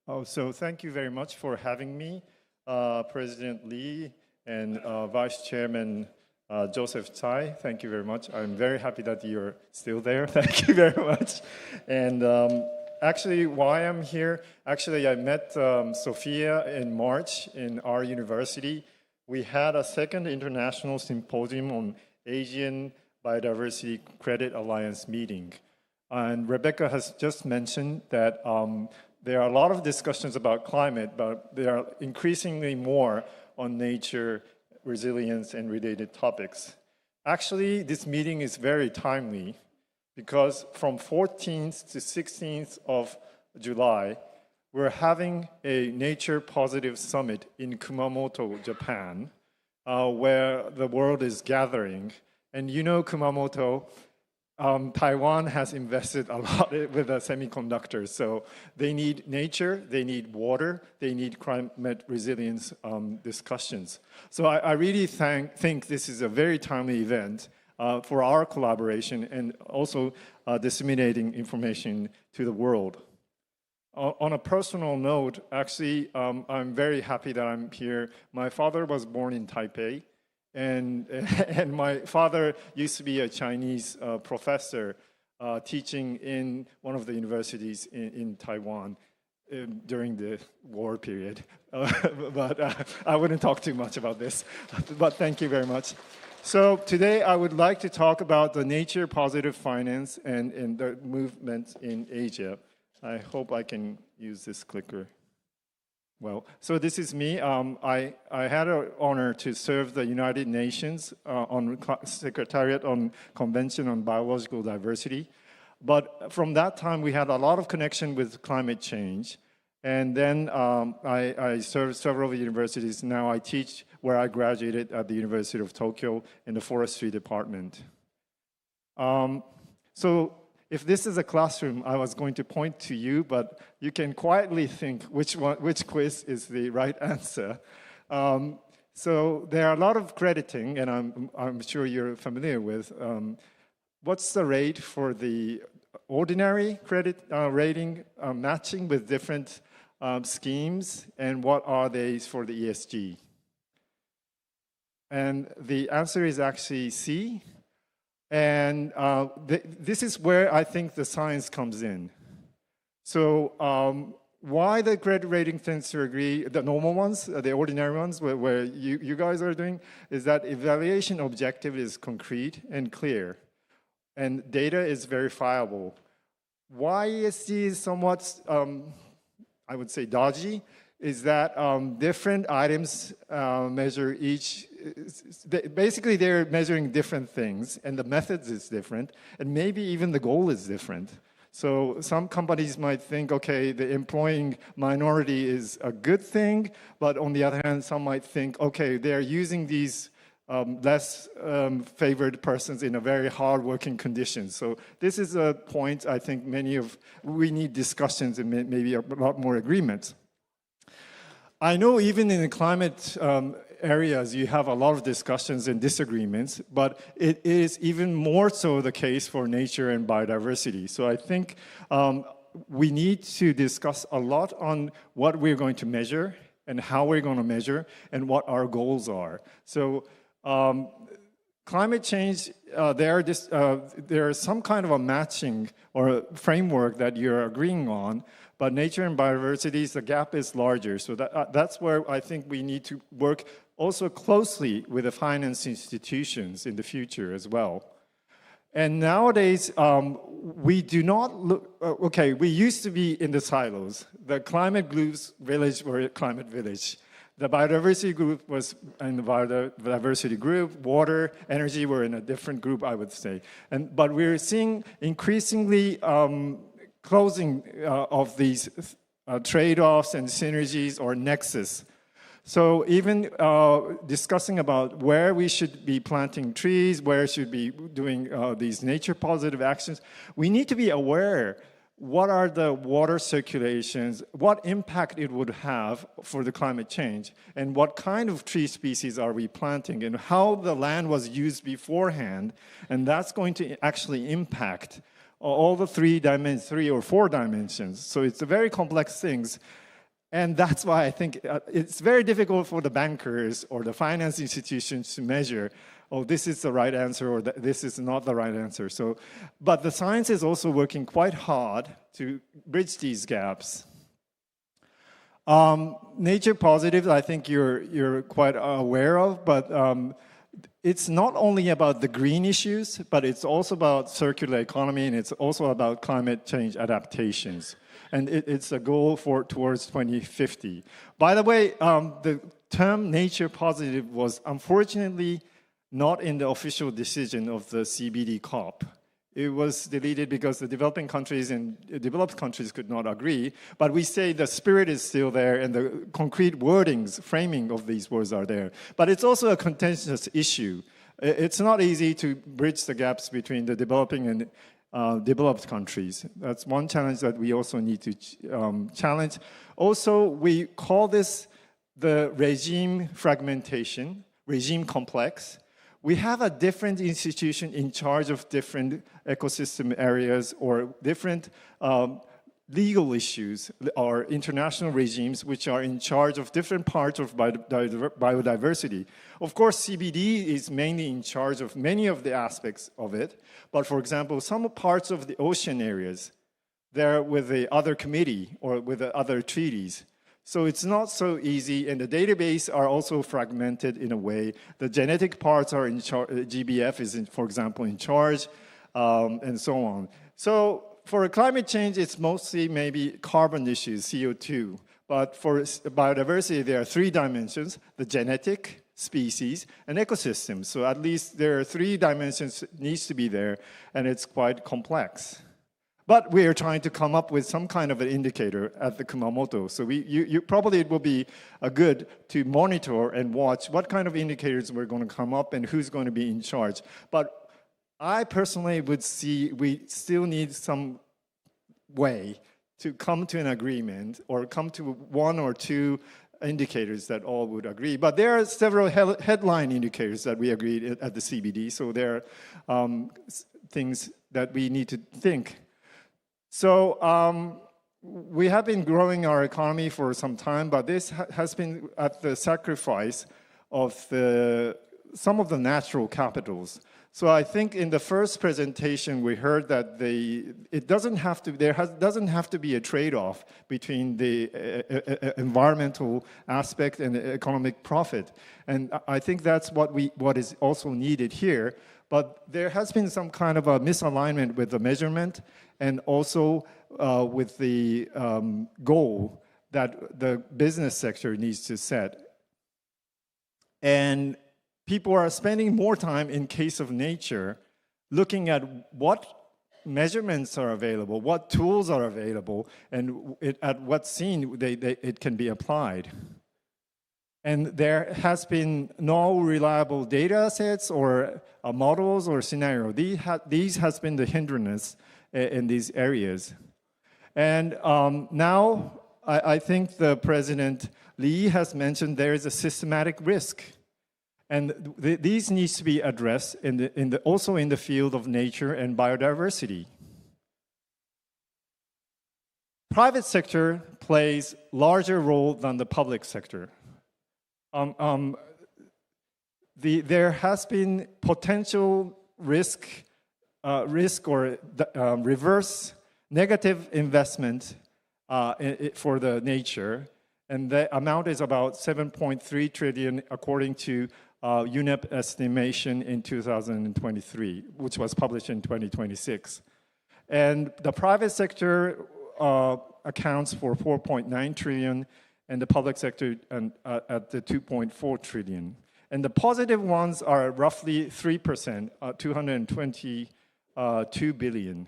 So thank you very much for having me, President Lee and Vice Chairman Joseph Tsai. Thank you very much. I'm very happy that you're still there. Thank you very much. And actually, why I'm here, I met Sophia in March in our university. We had a second international symposium on Asian Biodiversity Credit Alliance meeting. And Rebecca has just mentioned that there are a lot of discussions about climate, but there are increasingly more on nature, resilience, and related topics. Actually, this meeting is very timely because from 14th to 16th of July, we're having a Nature Positive Summit in Kumamoto, Japan, where the world is gathering. And you know Kumamoto, Taiwan has invested a lot with the semiconductors, so they need nature, they need water, they need climate resilience discussions. So I really think this is a very timely event for our collaboration and also disseminating information to the world. On a personal note, actually, I'm very happy that I'm here. My father was born in Taipei. And my father used to be a Chinese professor teaching in one of the universities in Taiwan during the war period. But I wouldn't talk too much about this. But thank you very much. So today I would like to talk about the nature positive finance and the movement in Asia. I hope I can use this clicker. Well, so this is me. I had an honor to serve the United Nations on Secretariat on Convention on Biological Diversity. But from that time, we had a lot of connection with climate change. And then I served several universities. Now I teach where I graduated at the University of Tokyo in the forestry department. So if this is a classroom, I was going to point to you, but you can quietly think which quiz is the right answer. So there are a lot of crediting, and I'm sure you're familiar with. What's the rate for the ordinary credit rating matching with different schemes, and what are they for the ESG? And the answer is actually C. And this is where I think the science comes in. So why the credit rating tends to agree, the normal ones, the ordinary ones, where you guys are doing, is that evaluation objective is concrete and clear, and data is verifiable. Why ESG is somewhat, I would say, dodgy, is that different items measure each. Basically, they're measuring different things, and the methods is different, and maybe even the goal is different. So some companies might think, okay, the employing minority is a good thing, but on the other hand, some might think, okay, they're using these less favored persons in a very hard-working conditions. So this is a point I think we need discussions and maybe a lot more agreements. I know even in the climate areas, you have a lot of discussions and disagreements, but it is even more so the case for nature and biodiversity. So I think we need to discuss a lot on what we're going to measure and how we're going to measure and what our goals are. So climate change, there is some kind of a matching or a framework that you're agreeing on, but nature and biodiversity, the gap is larger. So that's where I think we need to work also closely with the finance institutions in the future as well. And nowadays, we do not look, we used to be in the silos. The climate groups village were a climate village. The biodiversity group was in the biodiversity group, water, energy were in a different group, I would say. But we're seeing increasingly closing of these trade-offs and synergies or nexus. So even discussing about where we should be planting trees, where should be doing these nature positive actions, we need to be aware what are the water circulations, what impact it would have for the climate change, and what kind of tree species are we planting, and how the land was used beforehand, and that's going to actually impact all the three or four dimensions. So it's a very complex things. And that's why I think it's very difficult for the bankers or the finance institutions to measure, oh, this is the right answer or this is not the right answer. So, but the science is also working quite hard to bridge these gaps. Nature positive, I think you're quite aware of, but it's not only about the green issues, but it's also about circular economy, and it's also about climate change adaptations. And it's a goal towards 2050. By the way, the term nature positive was unfortunately not in the official decision of the CBD COP. It was deleted because the developing countries and developed countries could not agree. But we say the spirit is still there and the concrete wordings, framing of these words are there. But it's also a contentious issue. It's not easy to bridge the gaps between the developing and developed countries. That's one challenge that we also need to challenge. Also, we call this the regime fragmentation, regime complex. We have a different institution in charge of different ecosystem areas or different legal issues or international regimes which are in charge of different parts of biodiversity. Of course, CBD is mainly in charge of many of the aspects of it, but for example, some parts of the ocean areas, they're with the other committee or with the other treaties. So it's not so easy, and the database are also fragmented in a way. The genetic parts are in charge, GBF is, for example, in charge, and so on. So for climate change, it's mostly maybe carbon issues, CO2. But for biodiversity, there are three dimensions: the genetic, species, and ecosystems. So at least there are three dimensions that needs to be there, and it's quite complex. But we are trying to come up with some kind of an indicator at the Kumamoto. So probably it will be good to monitor and watch what kind of indicators we're going to come up and who's going to be in charge. But I personally would see we still need some way to come to an agreement or come to one or two indicators that all would agree. But there are several headline indicators that we agreed at the CBD. So there are things that we need to think. So we have been growing our economy for some time, but this has been at the sacrifice of some of the natural capitals. So I think in the first presentation we heard that there doesn't have to be a trade-off between the environmental aspect and the economic profit, and I think that's what is also needed here. But there has been some kind of a misalignment with the measurement and also with the goal that the business sector needs to set. And people are spending more time in case of nature looking at what measurements are available, what tools are available, and at what scene it can be applied. And there has been no reliable data sets or models or scenario. These has been the hindrance in these areas. And now I think the President Lee has mentioned there is a systematic risk. And these needs to be addressed also in the field of nature and biodiversity. Private sector plays larger role than the public sector. There has been potential risk or reverse negative investment for the nature, and the amount is about 7.3 trillion according to UNEP estimation in 2023, which was published in 2026. And the private sector accounts for 4.9 trillion, and the public sector at the 2.4 trillion. And the positive ones are roughly 3%, 222 billion.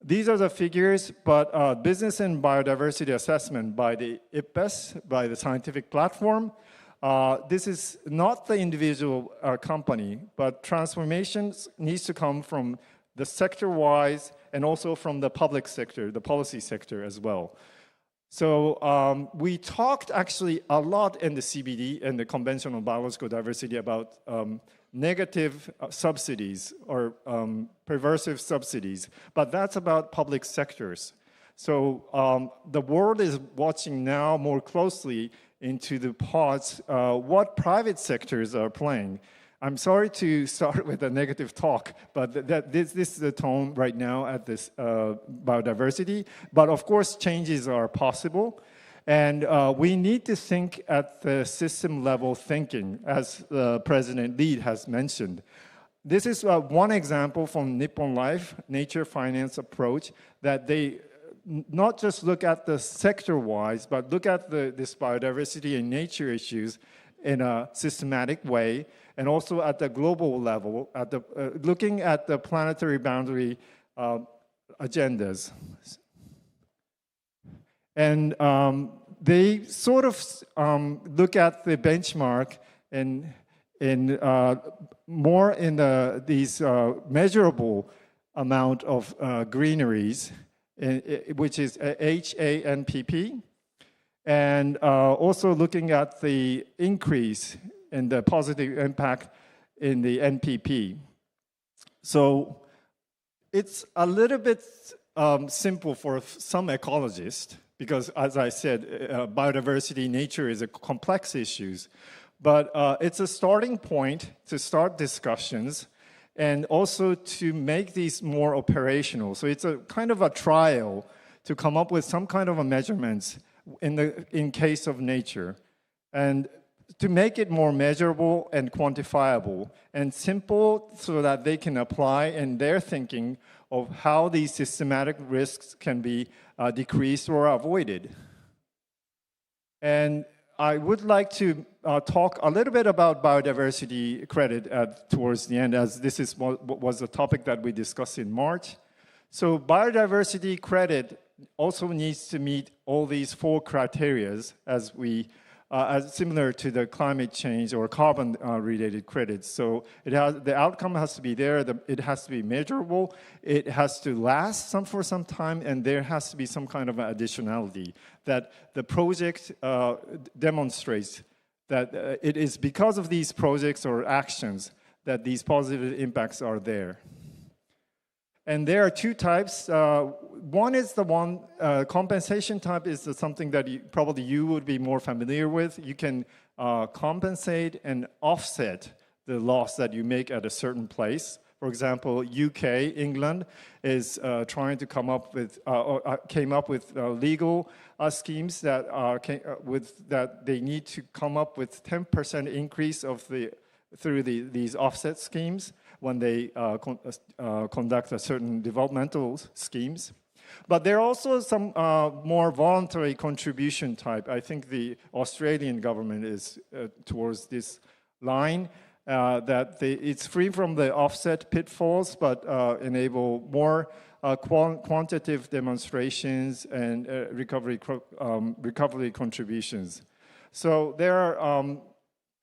These are the figures, but business and biodiversity assessment by the IPBES, by the scientific platform, this is not the individual company, but transformations needs to come from the sector-wise and also from the public sector, the policy sector as well. So we talked actually a lot in the CBD and the Convention on Biological Diversity about negative subsidies or perversive subsidies, but that's about public sectors. So the world is watching now more closely into the parts what private sectors are playing. I'm sorry to start with a negative talk, but this is the tone right now at this biodiversity. But of course, changes are possible. And we need to think at the system level thinking, as President Lee has mentioned. This is one example from Nippon Life, nature finance approach, that they not just look at the sector-wise, but look at this biodiversity and nature issues in a systematic way, and also at the global level, looking at the planetary boundary agendas. And they sort of look at the benchmark more in these measurable amount of greeneries, which is HANPP, and also looking at the increase in the positive impact in the NPP. So it's a little bit simple for some ecologists, because as I said, biodiversity, nature is a complex issue. But it's a starting point to start discussions and also to make these more operational. So it's a kind of a trial to come up with some kind of a measurements in case of nature, and to make it more measurable and quantifiable and simple so that they can apply in their thinking of how these systematic risks can be decreased or avoided. And I would like to talk a little bit about biodiversity credit towards the end, as this is was a topic that we discussed in March. So biodiversity credit also needs to meet all these 4 criteria as similar to the climate change or carbon-related credits. So the outcome has to be there, it has to be measurable, it has to last for some time, and there has to be some kind of additionality that the project demonstrates that it is because of these projects or actions that these positive impacts are there. And there are 2 types. One is the compensation type is something that probably you would be more familiar with. You can compensate and offset the loss that you make at a certain place. For example, UK, England, is trying to come up with, came up with legal schemes that they need to come up with 10% increase through these offset schemes when they conduct certain developmental schemes. But there are also some more voluntary contribution type. I think the Australian government is towards this line, that it's free from the offset pitfalls, but enable more quantitative demonstrations and recovery contributions. So there are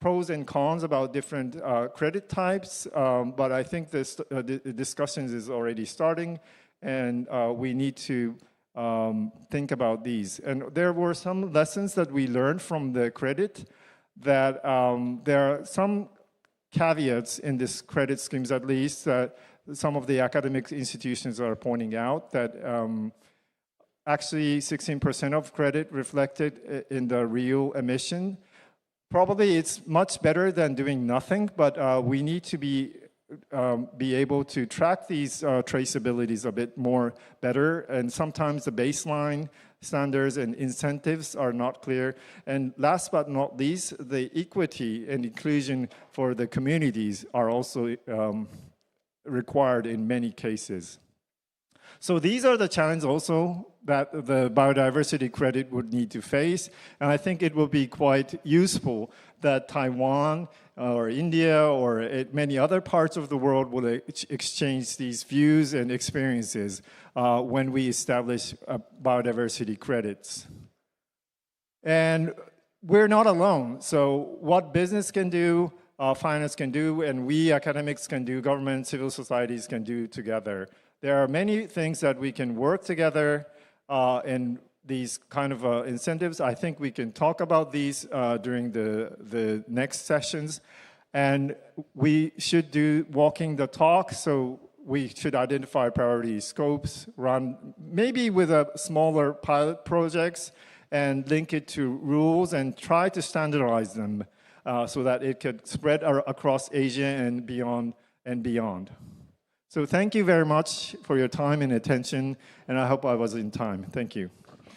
pros and cons about different credit types, but I think the discussions is already starting, and we need to think about these. And there were some lessons that we learned from the credit, that there are some caveats in this credit schemes, at least, that some of the academic institutions are pointing out, that actually 16% of credit reflected in the real emission. Probably it's much better than doing nothing, but we need to be able to track these traceabilities a bit more better, and sometimes the baseline standards and incentives are not clear. And last but not least, the equity and inclusion for the communities are also required in many cases. So these are the challenges also that the biodiversity credit would need to face, and I think it will be quite useful that Taiwan or India or many other parts of the world will exchange these views and experiences when we establish biodiversity credits. And we're not alone. So what business can do, finance can do, and we academics can do, government, civil societies can do together. There are many things that we can work together in these kind of incentives. I think we can talk about these during the next sessions. And we should do walking the talk. So we should identify priority scopes, run maybe with a smaller pilot projects, and link it to rules and try to standardize them so that it could spread across Asia and beyond. So thank you very much for your time and attention, and I hope I was in time. Thank you.